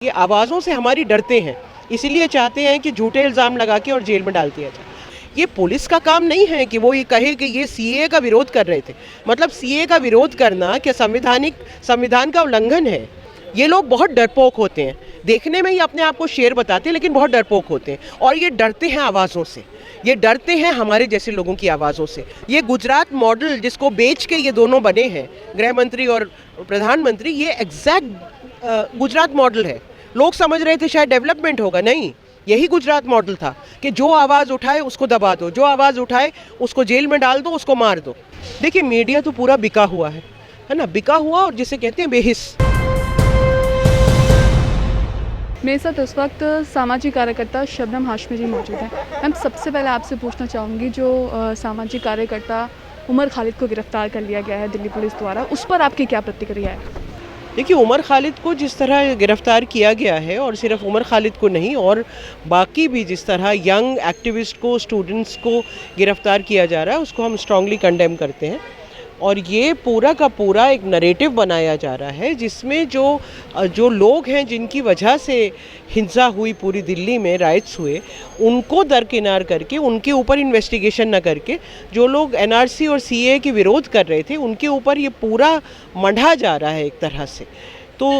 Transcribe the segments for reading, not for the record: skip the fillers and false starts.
ये आवाज़ों से हमारी डरते हैं, इसीलिए चाहते हैं कि झूठे इल्ज़ाम लगा के और जेल में डाल दिया जाए। ये पुलिस का काम नहीं है कि वो ये कहे कि ये सीएए का विरोध कर रहे थे। मतलब सीएए का विरोध करना क्या संविधान का उल्लंघन है। ये लोग बहुत डरपोक होते हैं, देखने में ही अपने आप को शेर बताते हैं लेकिन बहुत डरपोक होते हैं और ये डरते हैं आवाज़ों से। ये डरते हैं हमारे जैसे लोगों की आवाज़ों से। ये गुजरात मॉडल जिसको बेच के ये दोनों बने हैं, गृह मंत्री और प्रधानमंत्री, ये एग्जैक्ट गुजरात मॉडल है। लोग समझ रहे थे शायद डेवलपमेंट होगा, नहीं, यही गुजरात मॉडल था कि जो आवाज़ उठाए उसको दबा दो, जो आवाज़ उठाए उसको जेल में डाल दो, उसको मार दो। देखिए मीडिया तो पूरा बिका हुआ है ना, बिका हुआ, और जिसे कहते हैं बेहिस। मेरे साथ इस वक्त सामाजिक कार्यकर्ता शबनम हाशमी जी मौजूद हैं। मैम, सबसे पहले आपसे पूछना चाहूँगी, जो सामाजिक कार्यकर्ता उमर खालिद को गिरफ्तार कर लिया गया है दिल्ली पुलिस द्वारा, उस पर आपकी क्या प्रतिक्रिया है? देखिए उमर खालिद को जिस तरह गिरफ्तार किया गया है, और सिर्फ उमर खालिद को नहीं और बाकी भी जिस तरह यंग एक्टिविस्ट को, स्टूडेंट्स को गिरफ्तार किया जा रहा है, उसको हम स्ट्रांगली कंडेम करते हैं। और ये पूरा का पूरा एक नरेटिव बनाया जा रहा है जिसमें जो लोग हैं जिनकी वजह से हिंसा हुई, पूरी दिल्ली में राइट्स हुए, उनको दरकिनार करके, उनके ऊपर इन्वेस्टिगेशन न करके, जो लोग एनआरसी और सीएए के विरोध कर रहे थे उनके ऊपर ये पूरा मंढा जा रहा है एक तरह से। तो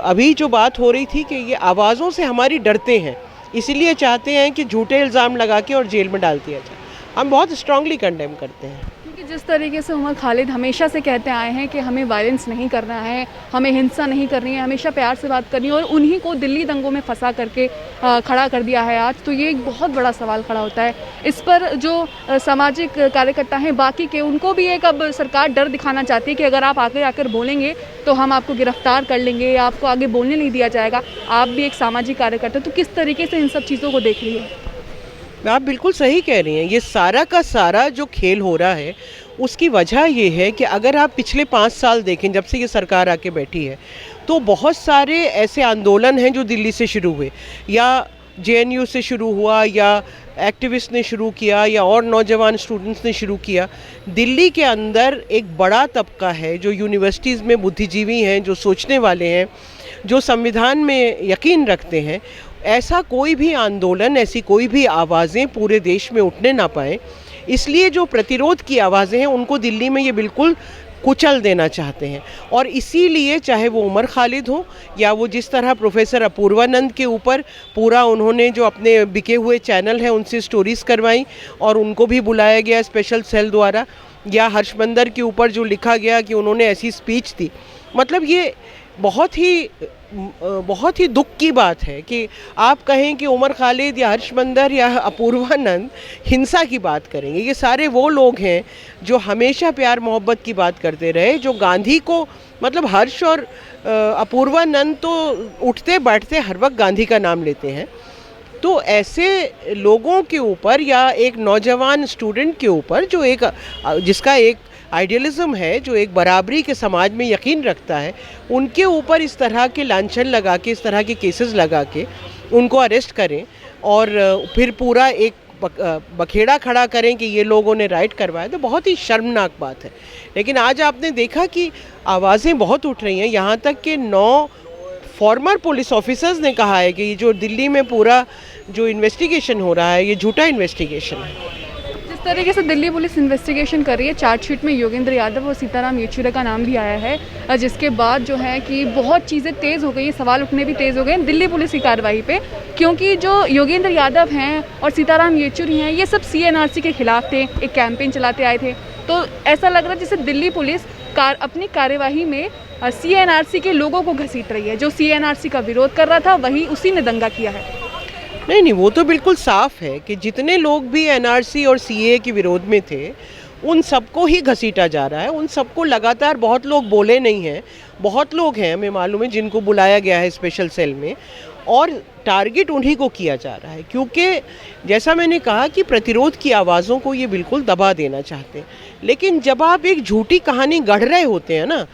अभी जो बात हो रही थी कि ये आवाज़ों से हमारी डरते हैं, इसीलिए चाहते हैं कि झूठे इल्ज़ाम लगा के और जेल में डाल दिया जाए। हम बहुत स्ट्रांगली कंडेम करते हैं। जिस तरीके से उमर खालिद हमेशा से कहते आए हैं कि हमें वायलेंस नहीं करना है, हमें हिंसा नहीं करनी है, हमेशा प्यार से बात करनी है, और उन्हीं को दिल्ली दंगों में फंसा करके खड़ा कर दिया है आज, तो ये एक बहुत बड़ा सवाल खड़ा होता है। इस पर जो सामाजिक कार्यकर्ता हैं बाकी के, उनको भी एक अब सरकार डर दिखाना चाहती है कि अगर आप आगे आकर बोलेंगे तो हम आपको गिरफ्तार कर लेंगे या आपको आगे बोलने नहीं दिया जाएगा। आप भी एक सामाजिक कार्यकर्ता, तो किस तरीके से इन सब चीज़ों को देख रही है? आप बिल्कुल सही कह रही हैं। ये सारा का सारा जो खेल हो रहा है उसकी वजह ये है कि अगर आप पिछले 5 साल देखें, जब से ये सरकार आके बैठी है, तो बहुत सारे ऐसे आंदोलन हैं जो दिल्ली से शुरू हुए, या जेएनयू से शुरू हुआ, या एक्टिविस्ट ने शुरू किया, या और नौजवान स्टूडेंट्स ने शुरू किया। दिल्ली के अंदर एक बड़ा तबका है जो यूनिवर्सिटीज़ में बुद्धिजीवी हैं, जो सोचने वाले हैं, जो संविधान में यकीन रखते हैं। ऐसा कोई भी आंदोलन, ऐसी कोई भी आवाज़ें पूरे देश में उठने ना पाएँ, इसलिए जो प्रतिरोध की आवाज़ें हैं उनको दिल्ली में ये बिल्कुल कुचल देना चाहते हैं। और इसीलिए चाहे वो उमर खालिद हो, या वो जिस तरह प्रोफेसर अपूर्वानंद के ऊपर पूरा उन्होंने जो अपने बिके हुए चैनल हैं उनसे स्टोरीज़ करवाई और उनको भी बुलाया गया स्पेशल सेल द्वारा, या हर्षमंदर के ऊपर जो लिखा गया कि उन्होंने ऐसी स्पीच दी। मतलब ये बहुत ही दुख की बात है कि आप कहें कि उमर खालिद या हर्षमंदर या अपूर्वानंद हिंसा की बात करेंगे। ये सारे वो लोग हैं जो हमेशा प्यार मोहब्बत की बात करते रहे, जो गांधी को, मतलब हर्ष और अपूर्वानंद तो उठते बैठते हर वक्त गांधी का नाम लेते हैं। तो ऐसे लोगों के ऊपर, या एक नौजवान स्टूडेंट के ऊपर जो जिसका एक आइडियलिज्म है, जो एक बराबरी के समाज में यकीन रखता है, उनके ऊपर इस तरह के लांछन लगा के, इस तरह के केसेस लगा के उनको अरेस्ट करें और फिर पूरा एक बखेड़ा खड़ा करें कि ये लोगों ने राइट करवाया, तो बहुत ही शर्मनाक बात है। लेकिन आज आपने देखा कि आवाज़ें बहुत उठ रही हैं, यहाँ तक कि 9 फॉर्मर पुलिस ऑफिसर्स ने कहा है कि ये जो दिल्ली में पूरा जो इन्वेस्टिगेशन हो रहा है, ये झूठा इन्वेस्टिगेशन है। जिस तरीके से दिल्ली पुलिस इन्वेस्टिगेशन कर रही है, चार्जशीट में योगेंद्र यादव और सीताराम येचुरी का नाम भी आया है, जिसके बाद जो है कि बहुत चीज़ें तेज़ हो गई, सवाल उठने भी तेज़ हो गए दिल्ली पुलिस की कार्रवाई पे, क्योंकि जो योगेंद्र यादव हैं और सीताराम येचुरी हैं, ये सब सीएनआरसी के खिलाफ थे, एक कैंपेन चलाते आए थे। तो ऐसा लग रहा है जैसे दिल्ली पुलिस अपनी कार्यवाही में सीएनआरसी के लोगों को घसीट रही है। जो सीएनआरसी का विरोध कर रहा था वही उसी ने दंगा किया है। नहीं, वो तो बिल्कुल साफ है कि जितने लोग भी एनआरसी और सीएए के विरोध में थे उन सबको ही घसीटा जा रहा है। उन सबको लगातार, बहुत लोग बोले नहीं हैं, बहुत लोग हैं, हमें मालूम है, जिनको बुलाया गया है स्पेशल सेल में, और टारगेट उन्हीं को किया जा रहा है। क्योंकि जैसा मैंने कहा कि प्रतिरोध की आवाज़ों को ये बिल्कुल दबा देना चाहते हैं। लेकिन जब आप एक झूठी कहानी गढ़ रहे होते हैं ना,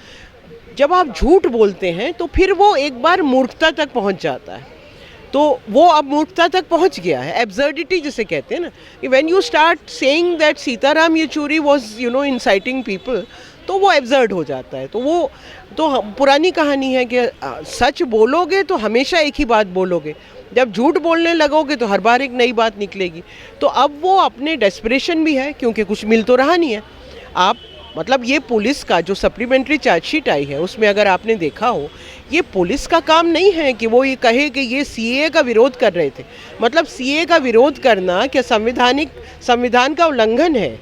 जब आप झूठ बोलते हैं, तो फिर वो एक बार मूर्खता तक पहुंच जाता है। तो वो अब मूर्खता तक पहुंच गया है, एब्सर्डिटी जिसे कहते हैं ना, when you start saying that Sitaram Yechury was inciting people, तो वो एब्जर्ड हो जाता है। तो वो तो पुरानी कहानी है कि सच बोलोगे तो हमेशा एक ही बात बोलोगे, जब झूठ बोलने लगोगे तो हर बार एक नई बात निकलेगी। तो अब वो अपने डेस्परेशन भी है, क्योंकि कुछ मिल तो रहा नहीं है। आप मतलब ये पुलिस का जो सप्लीमेंट्री चार्जशीट आई है उसमें अगर आपने देखा हो, ये पुलिस का काम नहीं है कि वो ये कहे कि ये सीएए का विरोध कर रहे थे। मतलब सीएए का विरोध करना क्या संविधान का उल्लंघन है?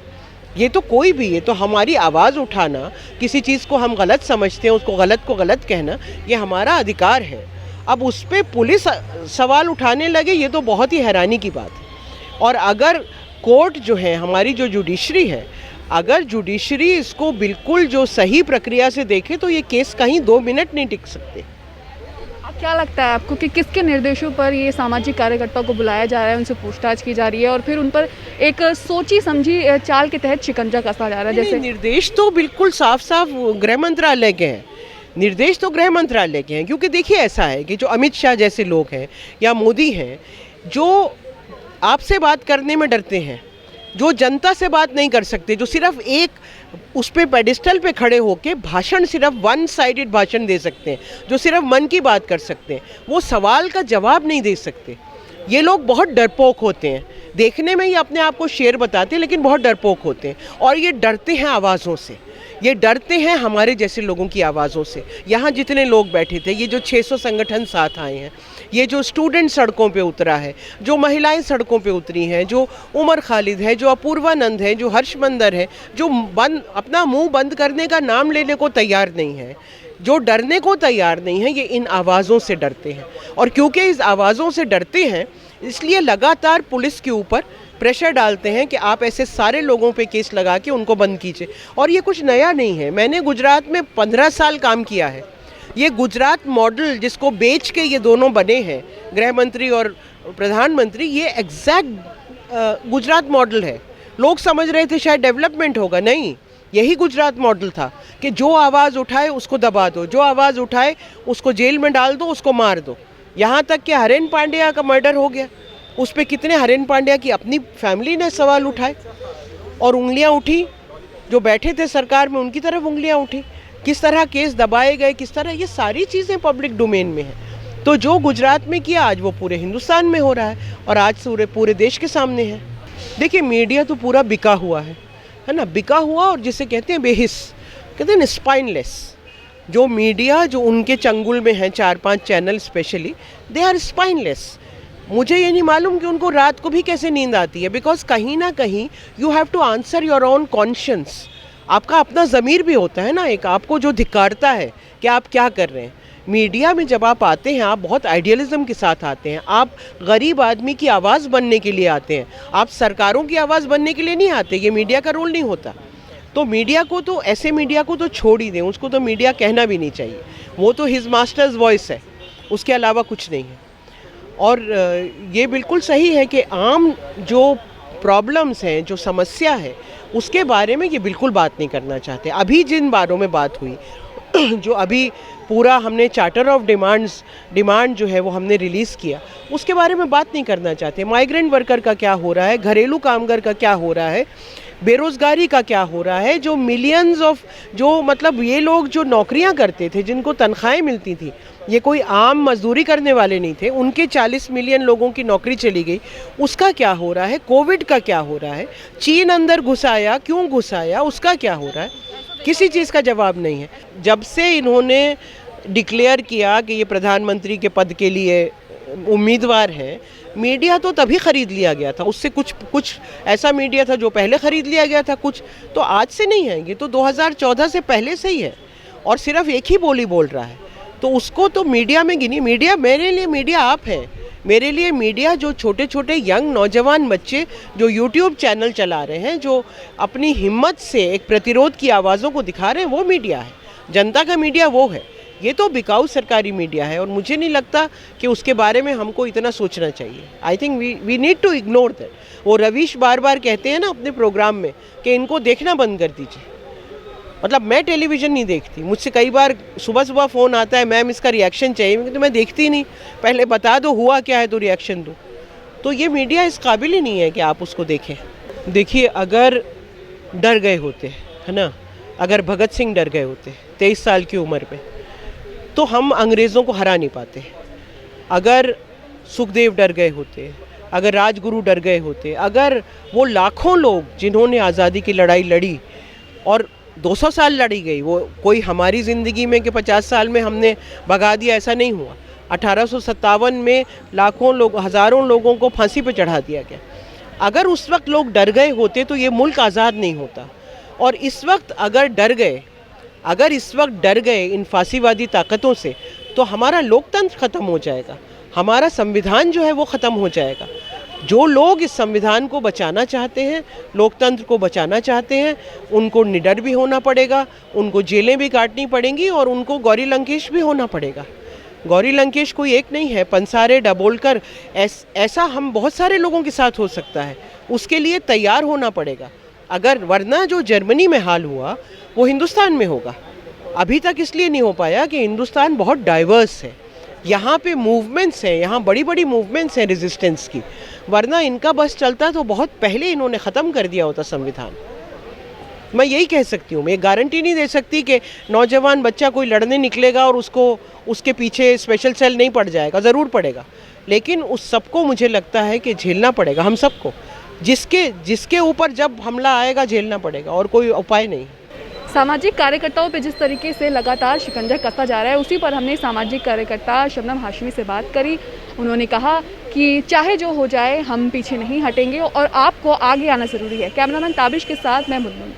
ये तो कोई भी, ये तो हमारी आवाज़ उठाना, किसी चीज़ को हम गलत समझते हैं उसको गलत को गलत कहना, ये हमारा अधिकार है। अब उस पर पुलिस सवाल उठाने लगे, ये तो बहुत ही हैरानी की बात है। और अगर कोर्ट जो है, हमारी जो जुडिशरी है, अगर जुडिशरी इसको बिल्कुल जो सही प्रक्रिया से देखे तो ये केस कहीं 2 मिनट नहीं टिक सकते। क्या लगता है आपको कि किसके निर्देशों पर ये सामाजिक कार्यकर्ता को बुलाया जा रहा है, उनसे पूछताछ की जा रही है और फिर उन पर एक सोची समझी चाल के तहत शिकंजा कसा जा रहा है? जैसे निर्देश तो बिल्कुल साफ साफ गृह मंत्रालय के हैं, निर्देश तो गृह मंत्रालय के हैं। क्योंकि देखिए ऐसा है कि जो अमित शाह जैसे लोग हैं या मोदी हैं, जो आपसे बात करने में डरते हैं, जो जनता से बात नहीं कर सकते, जो सिर्फ एक उस पे पेडिस्टल पे खड़े होके भाषण, सिर्फ वन साइडेड भाषण दे सकते हैं, जो सिर्फ मन की बात कर सकते हैं, वो सवाल का जवाब नहीं दे सकते। ये लोग बहुत डरपोक होते हैं, देखने में ही अपने आप को शेर बताते हैं लेकिन बहुत डरपोक होते हैं। और ये डरते हैं आवाज़ों से, ये डरते हैं हमारे जैसे लोगों की आवाज़ों से। यहाँ जितने लोग बैठे थे, ये जो 600 संगठन साथ आए हैं, ये जो स्टूडेंट सड़कों पे उतरा है, जो महिलाएं सड़कों पे उतरी हैं, जो उमर खालिद है, जो अपूर्वानंद है, जो हर्षमंदर है, जो अपना मुंह बंद करने का नाम लेने को तैयार नहीं है, जो डरने को तैयार नहीं है, ये इन आवाज़ों से डरते हैं। और क्योंकि इस आवाज़ों से डरते हैं, इसलिए लगातार पुलिस के ऊपर प्रेशर डालते हैं कि आप ऐसे सारे लोगों पे केस लगा के उनको बंद कीजिए। और ये कुछ नया नहीं है, मैंने गुजरात में 15 साल काम किया है। ये गुजरात मॉडल जिसको बेच के ये दोनों बने हैं, गृह मंत्री और प्रधानमंत्री, ये एग्जैक्ट गुजरात मॉडल है। लोग समझ रहे थे शायद डेवलपमेंट होगा, नहीं, यही गुजरात मॉडल था कि जो आवाज़ उठाए उसको दबा दो, जो आवाज़ उठाए उसको जेल में डाल दो, उसको मार दो। यहाँ तक कि हरेन पांड्या का मर्डर हो गया, उस पर कितने हरेन पांड्या की अपनी फैमिली ने सवाल उठाए और उंगलियाँ उठी, जो बैठे थे सरकार में उनकी तरफ उंगलियाँ उठी, किस तरह केस दबाए गए, किस तरह, ये सारी चीज़ें पब्लिक डोमेन में हैं। तो जो गुजरात में किया आज वो पूरे हिंदुस्तान में हो रहा है और आज पूरे देश के सामने है। देखिए मीडिया तो पूरा बिका हुआ है ना, बिका हुआ, और जिसे कहते हैं बेहिस, कहते हैं ना स्पाइनलेस। जो मीडिया जो उनके चंगुल में है, 4-5 channel specially, they are spineless. मुझे ये नहीं मालूम कि उनको रात को भी कैसे नींद आती है, बिकॉज कहीं ना कहीं you have to answer your own conscience. आपका अपना ज़मीर भी होता है ना, एक आपको जो धिक्कारता है कि आप क्या कर रहे हैं। मीडिया में जब आप आते हैं, आप बहुत आइडियलिज्म के साथ आते हैं, आप गरीब आदमी की आवाज़ बनने के लिए आते हैं, आप सरकारों की आवाज़ बनने के लिए नहीं आते। ये मीडिया का रोल नहीं होता। तो मीडिया को तो, ऐसे मीडिया को तो छोड़ ही दें, उसको तो मीडिया कहना भी नहीं चाहिए। वो तो हिज मास्टर्स वॉइस है, उसके अलावा कुछ नहीं है। और ये बिल्कुल सही है कि आम जो प्रॉब्लम्स हैं, जो समस्या है, उसके बारे में ये बिल्कुल बात नहीं करना चाहते। अभी जिन बारों में बात हुई, जो अभी पूरा हमने चार्टर ऑफ डिमांड जो है वो हमने रिलीज़ किया, उसके बारे में बात नहीं करना चाहते। माइग्रेंट वर्कर का क्या हो रहा है, घरेलू कामगार का क्या हो रहा है, बेरोज़गारी का क्या हो रहा है, जो मिलियंस ऑफ, जो मतलब ये लोग जो नौकरियां करते थे, जिनको तनख्वाहें मिलती थी, ये कोई आम मजदूरी करने वाले नहीं थे, उनके 40 मिलियन लोगों की नौकरी चली गई, उसका क्या हो रहा है, कोविड का क्या हो रहा है, चीन अंदर घुसाया, क्यों घुसाया, उसका क्या हो रहा है, किसी चीज़ का जवाब नहीं है। जब से इन्होंने डिक्लेयर किया कि ये प्रधानमंत्री के पद के लिए उम्मीदवार हैं, मीडिया तो तभी ख़रीद लिया गया था। उससे कुछ ऐसा मीडिया था जो पहले ख़रीद लिया गया था, कुछ तो आज से नहीं है, ये तो 2014 से पहले से ही है और सिर्फ एक ही बोली बोल रहा है। तो उसको तो मीडिया में गिनी। मीडिया, मेरे लिए मीडिया आप हैं, मेरे लिए मीडिया जो छोटे छोटे यंग नौजवान बच्चे जो यूट्यूब चैनल चला रहे हैं, जो अपनी हिम्मत से एक प्रतिरोध की आवाज़ों को दिखा रहे हैं, वो मीडिया है। जनता का मीडिया वो है। ये तो बिकाऊ सरकारी मीडिया है और मुझे नहीं लगता कि उसके बारे में हमको इतना सोचना चाहिए। I think we need to ignore that. वो रवीश बार बार कहते हैं ना अपने प्रोग्राम में कि इनको देखना बंद कर दीजिए। मतलब मैं टेलीविज़न नहीं देखती, मुझसे कई बार सुबह सुबह फ़ोन आता है, मैम इसका रिएक्शन चाहिए, तो मैं देखती नहीं, पहले बता दो हुआ क्या है तो रिएक्शन दो। तो ये मीडिया इस काबिल ही नहीं है कि आप उसको देखें। देखिए, अगर डर गए होते, है ना, अगर भगत सिंह डर गए होते 23 साल की उम्र में, तो हम अंग्रेज़ों को हरा नहीं पाते। अगर सुखदेव डर गए होते, अगर राजगुरु डर गए होते, अगर वो लाखों लोग जिन्होंने आज़ादी की लड़ाई लड़ी और 200 साल लड़ी गई, वो कोई हमारी ज़िंदगी में कि 50 साल में हमने भगा दिया, ऐसा नहीं हुआ। 1857 में लाखों लोग, हज़ारों लोगों को फांसी पे चढ़ा दिया गया। अगर उस वक्त लोग डर गए होते तो ये मुल्क आज़ाद नहीं होता। और इस वक्त अगर इस वक्त डर गए इन फांसीवादी ताकतों से, तो हमारा लोकतंत्र ख़त्म हो जाएगा, हमारा संविधान जो है वो ख़त्म हो जाएगा। जो लोग इस संविधान को बचाना चाहते हैं, लोकतंत्र को बचाना चाहते हैं, उनको निडर भी होना पड़ेगा, उनको जेलें भी काटनी पड़ेंगी और उनको गौरी लंकेश भी होना पड़ेगा। गौरी लंकेश कोई एक नहीं है, पंसारे, दाभोलकर, ऐसा हम बहुत सारे लोगों के साथ हो सकता है। उसके लिए तैयार होना पड़ेगा। अगर वरना जो जर्मनी में हाल हुआ वो हिंदुस्तान में होगा। अभी तक इसलिए नहीं हो पाया कि हिंदुस्तान बहुत डाइवर्स है, यहाँ पे मूवमेंट्स हैं, यहाँ बड़ी बड़ी मूवमेंट्स हैं रेजिस्टेंस की। वरना इनका बस चलता तो बहुत पहले इन्होंने ख़त्म कर दिया होता संविधान। मैं यही कह सकती हूँ, मैं गारंटी नहीं दे सकती कि नौजवान बच्चा कोई लड़ने निकलेगा और उसके पीछे स्पेशल सेल नहीं पड़ जाएगा, ज़रूर पड़ेगा। लेकिन उस सबको मुझे लगता है कि झेलना पड़ेगा, हम सबको, जिसके ऊपर जब हमला आएगा झेलना पड़ेगा, और कोई उपाय नहीं। सामाजिक कार्यकर्ताओं पे जिस तरीके से लगातार शिकंजा कसता जा रहा है, उसी पर हमने सामाजिक कार्यकर्ता शबनम हाशमी से बात करी। उन्होंने कहा कि चाहे जो हो जाए हम पीछे नहीं हटेंगे और आपको आगे आना ज़रूरी है। कैमरामैन ताबिश के साथ मैं मुनमुन।